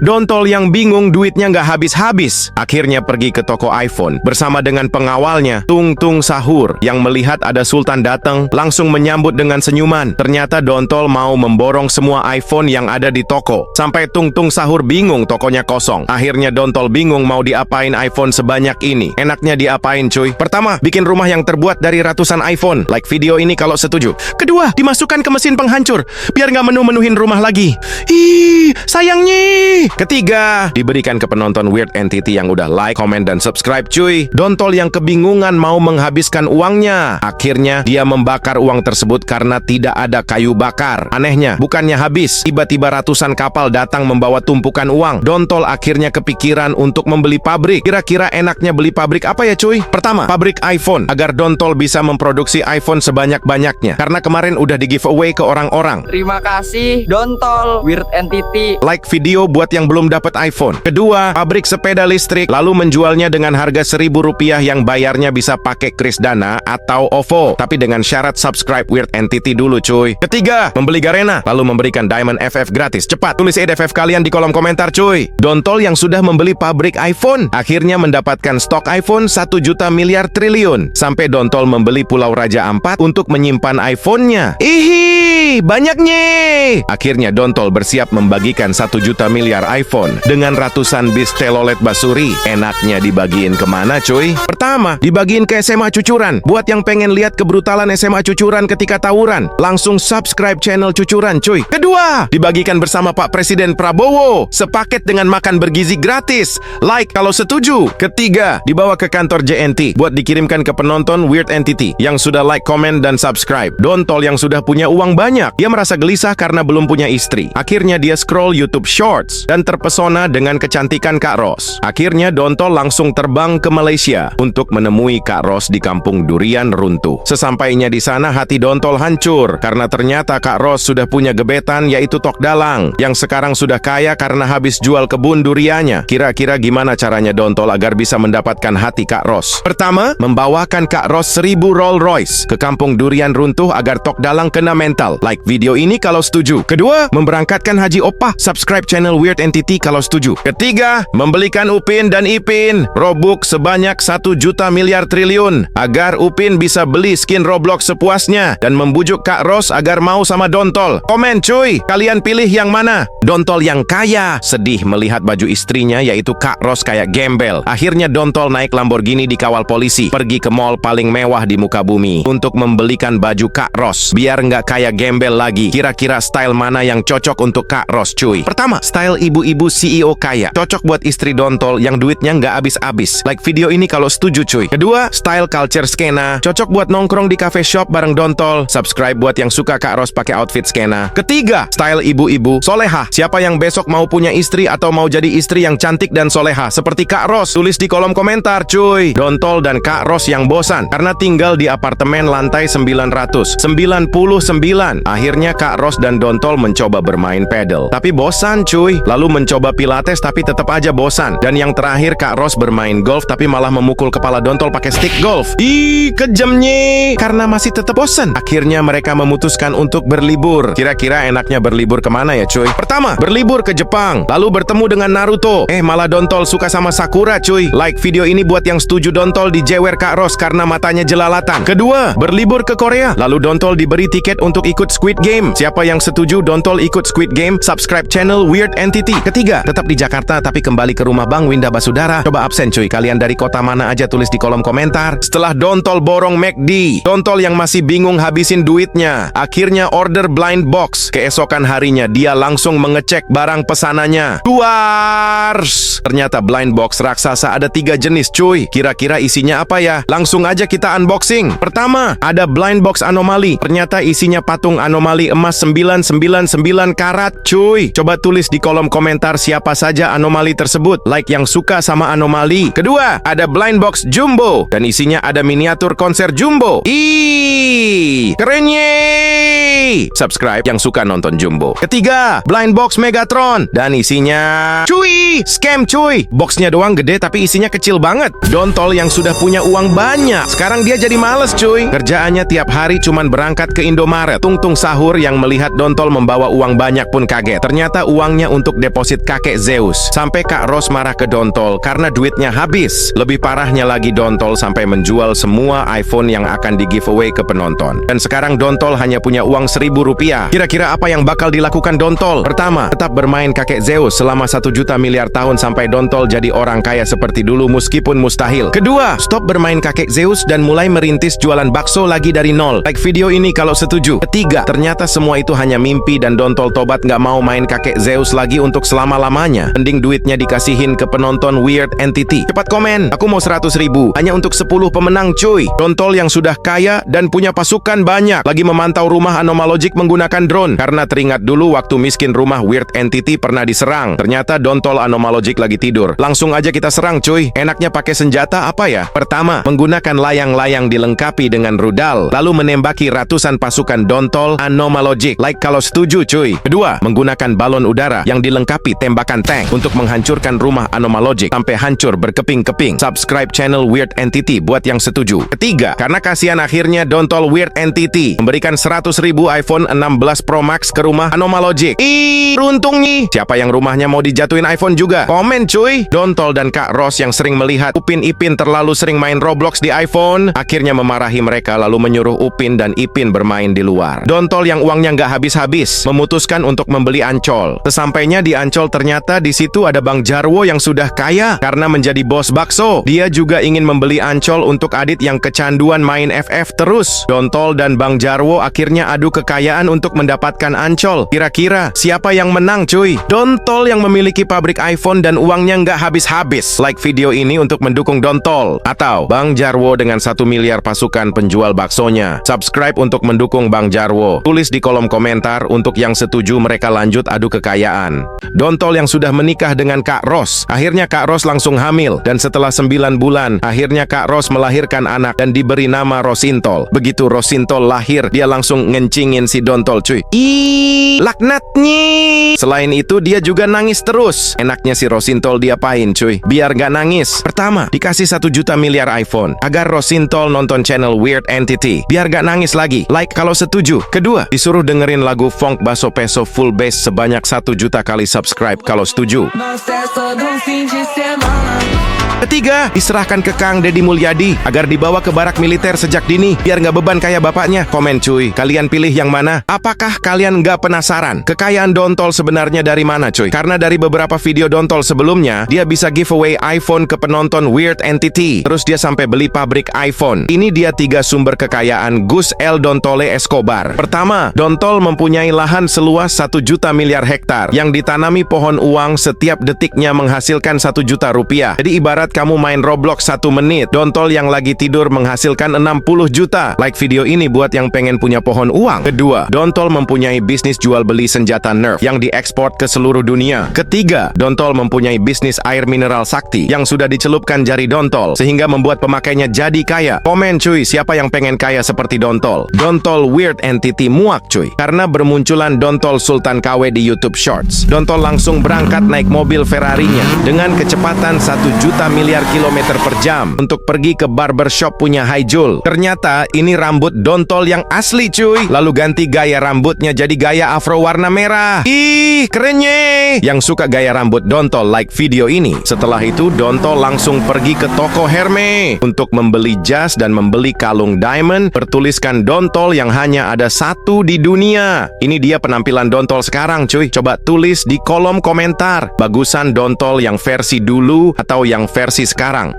Dontol yang bingung duitnya nggak habis-habis akhirnya pergi ke toko iPhone bersama dengan pengawalnya Tung Tung Sahur yang melihat ada Sultan datang langsung menyambut dengan senyuman. Ternyata Dontol mau memborong semua iPhone yang ada di toko. Sampai Tung Tung Sahur bingung tokonya kosong. Akhirnya Dontol bingung mau diapain iPhone sebanyak ini. Enaknya diapain cuy? Pertama, bikin rumah yang terbuat dari ratusan iPhone. Like video ini kalau setuju. Kedua, dimasukkan ke mesin penghancur biar nggak menu-menuhin rumah lagi. Ih, sayangnya. Ketiga, diberikan ke penonton Weird Entity yang udah like, comment, dan subscribe cuy. Dontol yang kebingungan mau menghabiskan uangnya. Akhirnya dia membakar uang tersebut karena tidak ada kayu bakar. Anehnya, bukannya habis, tiba-tiba ratusan kapal datang membawa tumpukan uang. Dontol akhirnya kepikiran untuk membeli pabrik. Kira-kira enaknya beli pabrik apa ya cuy? Pertama, pabrik iPhone agar Dontol bisa memproduksi iPhone sebanyak-banyaknya. Karena kemarin udah di giveaway ke orang-orang. Terima kasih Dontol Weird Entity. Like video buat yang belum dapat iPhone. Kedua, pabrik sepeda listrik lalu menjualnya dengan harga Rp1.000 yang bayarnya bisa pakai Krisdana atau OVO. Tapi dengan syarat subscribe Weird Entity dulu cuy. Ketiga, membeli Garena lalu memberikan Diamond FF gratis. Cepat, tulis FF kalian di kolom komentar cuy. Dontol yang sudah membeli pabrik iPhone akhirnya mendapatkan stok iPhone 1 juta miliar triliun. Sampai Dontol membeli Pulau Raja Ampat untuk menyimpan iPhone-nya. Ihi, banyaknya. Akhirnya Dontol bersiap membagikan 1 juta miliar iPhone dengan ratusan bis telolet basuri. Enaknya dibagiin kemana cuy? Pertama, dibagiin ke SMA Cucuran. Buat yang pengen lihat kebrutalan SMA Cucuran ketika tawuran, langsung subscribe channel Cucuran cuy. Kedua, dibagikan bersama Pak Presiden Prabowo, sepaket dengan makan bergizi gratis. Like kalau setuju. Ketiga, dibawa ke kantor JNT buat dikirimkan ke penonton Weird Entity yang sudah like, comment, dan subscribe. Dontol yang sudah punya uang banyak, dia merasa gelisah karena belum punya istri. Akhirnya dia scroll YouTube Shorts dan terpesona dengan kecantikan Kak Ros. Akhirnya Dontol langsung terbang ke Malaysia untuk menemui Kak Ros di kampung durian runtuh. Sesampainya di sana hati Dontol hancur karena ternyata Kak Ros sudah punya gebetan yaitu Tok Dalang yang sekarang sudah kaya karena habis jual kebun duriannya. Kira-kira gimana caranya Dontol agar bisa mendapatkan hati Kak Ros? Pertama, membawakan Kak Ros 1000 Rolls Royce ke kampung durian runtuh agar Tok Dalang kena mental. Like video ini kalau setuju. Kedua, memberangkatkan Haji Opah. Subscribe channel Weird Entity kalau setuju. Ketiga, membelikan Upin dan Ipin Robux sebanyak 1 juta miliar triliun agar Upin bisa beli skin Roblox sepuasnya dan membujuk Kak Ros agar mau sama Dontol. Komen cuy, kalian pilih yang mana? Dontol yang kaya sedih melihat baju istrinya yaitu Kak Ros kayak gembel. Akhirnya Dontol naik Lamborghini dikawal polisi pergi ke mall paling mewah di muka bumi untuk membelikan baju Kak Ros biar nggak kayak gembel lagi. Kira-kira style mana yang cocok untuk Kak Ros cuy? Pertama, style ibu-ibu CEO kaya, cocok buat istri Dontol yang duitnya nggak habis-habis. Like video ini kalau setuju cuy. Kedua, style culture skena, cocok buat nongkrong di cafe shop bareng Dontol. Subscribe buat yang suka Kak Ros pakai outfit skena. Ketiga, style ibu-ibu soleha. Siapa yang besok mau punya istri atau mau jadi istri yang cantik dan soleha seperti Kak Ros? Tulis di kolom komentar cuy. Dontol dan Kak Ros yang bosan karena tinggal di apartemen lantai 999. Akhirnya Kak Ros dan Dontol mencoba bermain pedal tapi bosan cuy. Lalu mencoba pilates tapi tetap aja bosan. Dan yang terakhir Kak Ros bermain golf tapi malah memukul kepala Dontol pakai stick golf. Ih, kejamnya. Karena masih tetap bosan. Akhirnya mereka memutuskan untuk berlibur. Kira-kira enaknya berlibur kemana ya cuy? Pertama, berlibur ke Jepang lalu bertemu dengan Naruto. Malah Dontol suka sama Sakura cuy. Like video ini buat yang setuju Dontol dijewer Kak Ros karena matanya jelalatan. Kedua, berlibur ke Korea lalu Dontol diberi tiket untuk ikut Squid Game. Siapa yang setuju Dontol ikut Squid Game? Subscribe channel Weird Entity. Ketiga, tetap di Jakarta tapi kembali ke rumah Bang Winda Basudara. Coba absen cuy, kalian dari kota mana aja tulis di kolom komentar. Setelah Dontol borong McD, Dontol yang masih bingung habisin duitnya akhirnya order blind box. Keesokan harinya dia langsung mengecek barang pesanannya. Duars! Ternyata blind box raksasa ada 3 jenis cuy. Kira-kira isinya apa ya? Langsung aja kita unboxing. Pertama, ada blind box anomali. Ternyata isinya patung anomali emas 999 karat cuy. Coba tulis di kolom komentar siapa saja anomali tersebut. Like yang suka sama anomali. Kedua, ada blind box jumbo dan isinya ada miniatur konser jumbo. Ih, kerennya. Subscribe yang suka nonton jumbo. Ketiga, blind box Megatron dan isinya cuy, scam cuy. Boxnya doang gede tapi isinya kecil banget. Dontol yang sudah punya uang banyak sekarang dia jadi males cuy. Kerjaannya tiap hari cuman berangkat ke Indomaret. Tung Tung Sahur yang melihat Dontol membawa uang banyak pun kaget. Ternyata uangnya untuk deposit kakek Zeus. Sampai Kak Ros marah ke Dontol karena duitnya habis. Lebih parahnya lagi, Dontol sampai menjual semua iPhone yang akan di giveaway ke penonton. Dan sekarang Dontol hanya punya uang Rp1.000. Kira-kira apa yang bakal dilakukan Dontol? Pertama, tetap bermain kakek Zeus selama 1 juta miliar tahun sampai Dontol jadi orang kaya seperti dulu meskipun mustahil. Kedua, stop bermain kakek Zeus dan mulai merintis jualan bakso lagi dari nol. Like video ini kalau setuju. Ketiga, ternyata semua itu hanya mimpi dan Dontol tobat nggak mau main kakek Zeus lagi untuk selama-lamanya. Mending duitnya dikasihin ke penonton Weird Entity. Cepat komen, aku mau 100.000 hanya untuk 10 pemenang cuy. Dontol yang sudah kaya dan punya pasukan banyak lagi memantau rumah Anomalogic menggunakan drone. Karena teringat dulu waktu miskin rumah Weird Entity pernah diserang. Ternyata Dontol Anomalogic lagi tidur. Langsung aja kita serang cuy. Enaknya pakai senjata apa ya? Pertama, menggunakan layang-layang dilengkapi dengan rudal, lalu menembaki ratusan pasukan Dontol Anomalogic. Like kalau setuju cuy. Kedua, menggunakan balon udara yang dilengkapi tembakan tank untuk menghancurkan rumah Anomalogic sampai hancur berkeping-keping. Subscribe channel Weird Entity buat yang setuju. Ketiga, karena kasihan akhirnya Dontol Weird Entity memberikan 100.000 iPhone 16 Pro Max ke rumah Anomalogic. Beruntung nih. Siapa yang rumahnya mau dijatuhin iPhone juga? Komen cuy. Dontol dan Kak Ros yang sering melihat Upin Ipin terlalu sering main Roblox di iPhone akhirnya memarahi mereka lalu menyuruh Upin dan Ipin bermain di luar. Dontol yang uangnya nggak habis-habis memutuskan untuk membeli Ancol. Sesampainya di Ancol ternyata di situ ada Bang Jarwo yang sudah kaya karena menjadi bos bakso. Dia juga ingin membeli Ancol untuk Adit yang kecanduan main FF terus. Dontol dan Bang Jarwo akhirnya adu kekayaan untuk mendapatkan Ancol. Kira-kira siapa yang menang cuy? Dontol yang memiliki pabrik iPhone dan uangnya nggak habis-habis. Like video ini untuk mendukung Dontol atau Bang Jarwo dengan 1 miliar pasukan penjual baksonya. Subscribe untuk mendukung Bang Jarwo. Tulis di kolom komentar untuk yang setuju mereka lanjut adu kekayaan. Dontol yang sudah menikah dengan Kak Ros. Akhirnya Kak Ros langsung hamil dan setelah 9 bulan akhirnya Kak Ros melahirkan anak dan diberi nama Rosintol. Begitu Rosintol lahir dia langsung ngencingin si Dontol cuy. Laknatnya. Selain itu dia juga nangis terus. Enaknya si Rosintol diapain cuy? Biar gak nangis. Pertama, dikasih 1 juta miliar iPhone agar Rosintol nonton channel Weird Entity. Biar gak nangis lagi. Like kalau setuju. Kedua, disuruh dengerin lagu Funk Basso Peso full bass sebanyak 1 juta kali subscribe kalau setuju. Ketiga, diserahkan ke Kang Deddy Mulyadi agar dibawa ke barak militer sejak dini biar nggak beban kayak bapaknya. Komen cuy, kalian pilih yang mana? Apakah kalian nggak penasaran kekayaan Dontol sebenarnya dari mana cuy? Karena dari beberapa video Dontol sebelumnya, dia bisa giveaway iPhone ke penonton Weird Entity. Terus dia sampai beli pabrik iPhone. Ini dia 3 sumber kekayaan Gus L. Dontole Escobar. Pertama, Dontol mempunyai lahan seluas 1 juta miliar hektar yang ditanami pohon uang setiap detiknya menghasilkan 1 juta rupiah. Jadi ibarat kamu main Roblox 1 menit, Dontol yang lagi tidur menghasilkan 60 juta. Like video ini buat yang pengen punya pohon uang. Kedua, Dontol mempunyai bisnis jual beli senjata Nerf yang diekspor ke seluruh dunia. Ketiga, Dontol mempunyai bisnis air mineral sakti yang sudah dicelupkan jari Dontol sehingga membuat pemakainya jadi kaya. Komen cuy, siapa yang pengen kaya seperti Dontol? Dontol Weird Entity muak cuy karena bermunculan Dontol Sultan KW di YouTube Shorts. Dontol langsung berangkat naik mobil Ferrarinya dengan kecepatan 1 juta miliar kilometer per jam untuk pergi ke barbershop punya Haijul. Ternyata ini rambut Dontol yang asli cuy. Lalu ganti gaya rambutnya jadi gaya afro warna merah. Ih, kerennya. Yang suka gaya rambut Dontol like video ini. Setelah itu Dontol langsung pergi ke toko Hermes untuk membeli jas dan membeli kalung diamond bertuliskan Dontol yang hanya ada 1 di dunia. Ini dia penampilan Dontol sekarang cuy. Coba tulis di kolom komentar, bagusan Dontol yang versi dulu atau yang versi sekarang.